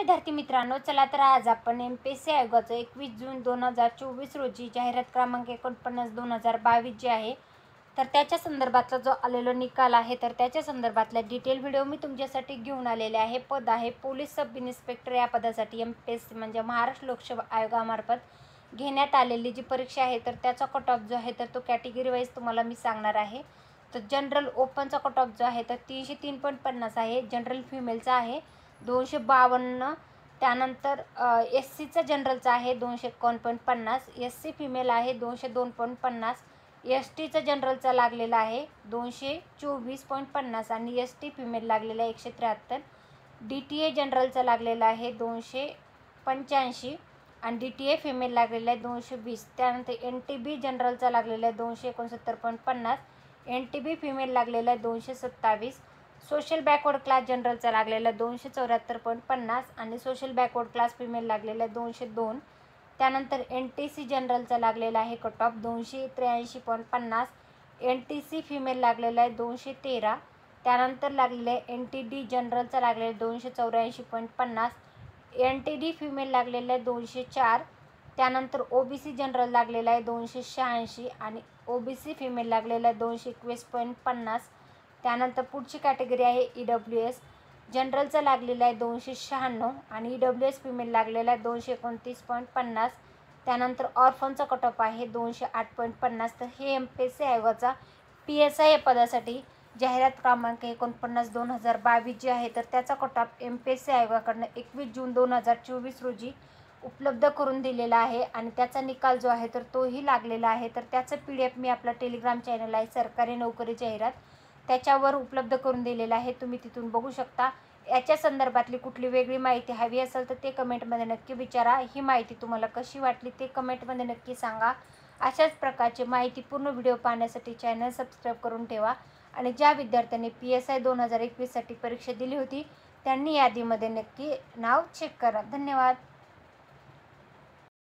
विद्यार्थी मित्रांनो, चला तर आज आपण एमपीएससी आयोगाचं 21 जून 2024 रोजी जाहिरात क्रमांक 49/2022 जे आहे तर त्याच्या संदर्भातला जो आलेला निकाल आहे तर त्याच्या संदर्भातला डिटेल व्हिडिओ मी तुमच्यासाठी घेऊन आलेले आहे। पद आहे पोलीस सब इन्स्पेक्टर या पदासाठी एमपीएससी म्हणजे महाराष्ट्र लोकसेवा आयोगामार्फत घेण्यात आलेली जी परीक्षा आहे तर त्याचा कट ऑफ जो आहे तर तो कॅटेगरी वाईज तुम्हाला मी सांगणार आहे। तर जनरल ओपनचा कट ऑफ जो आहे तर 303.50 आहे। जनरल फिमेलचा आहे 252। त्यानंतर एससीचा जनरलचा आहे 251.50। एससी फिमेल आहे 202.50। एसटीचा जनरलचा लागलेला आहे 224.50 आणि एसटी फिमेल लागलेला आहे 173। डीटीए जनरलचा लागलेला आहे 285 आणि डीटीए फिमेल लागलेला आहे 220। त्यानंतर एनटीबी जनरलचा लागलेला आहे 269.50। एनटीबी फिमेल लागलेला आहे 227। सोशल बॅकवर्ड क्लास जनरलचा लागलेला 274.50 आणि सोशल बॅकवर्ड क्लास फिमेल लागलेला 202। त्यानंतर एनटीसी जनरलचा लागलेला आहे कट ऑफ 283.50। एनटीसी फिमेल लागलेला आहे 213। त्यानंतर लागलेला आहे एनटीडी जनरलचा लागलेला 284.50। एनटीडी फिमेल लागलेला आहे 204। त्यानंतर ओबीसी जनरल लागलेला आहे 286 आणि ओबीसी फिमेल लागलेला आहे 221.50। त्यानंतर पुढची कॅटेगरी आहे ईडब्ल्यूएस जनरलचा लागलेला आहे 296 आणि ईडब्ल्यूएस फिमेल लागलेला आहे 229.50। त्यानंतर ऑर्फनचा कट ऑफ आहे 208.50। तर हे एमपीएससी आयोगाचा पीएसआय या पदासाठी जाहिरात क्रमांक 49/2022 जे आहे तर त्याचा कट ऑफ एमपीएससी आयोगाकडून 21 जून 2024 रोजी उपलब्ध करून दिलेला आहे आणि त्याचा निकाल जो आहे तर तोही लागलेला आहे। तर त्याचं PDF मी आपला टेलिग्राम चॅनल आहे सरकारी नोकरी जाहिरात त्याच्यावर उपलब्ध करून दिलेला आहे, तुम्ही तिथून बघू शकता। याच्या संदर्भातली कुठली वेगळी माहिती हवी असेल तर ते कमेंटमध्ये नक्की विचारा। ही माहिती तुम्हाला कशी वाटली ते कमेंटमध्ये नक्की सांगा। अशाच प्रकारची माहितीपूर्ण व्हिडिओ पाहण्यासाठी चॅनल सबस्क्राईब करून ठेवा आणि ज्या विद्यार्थ्यांनी PSI 2021 साठी परीक्षा दिली होती त्यांनी यादीमध्ये नक्की नाव चेक करा। धन्यवाद।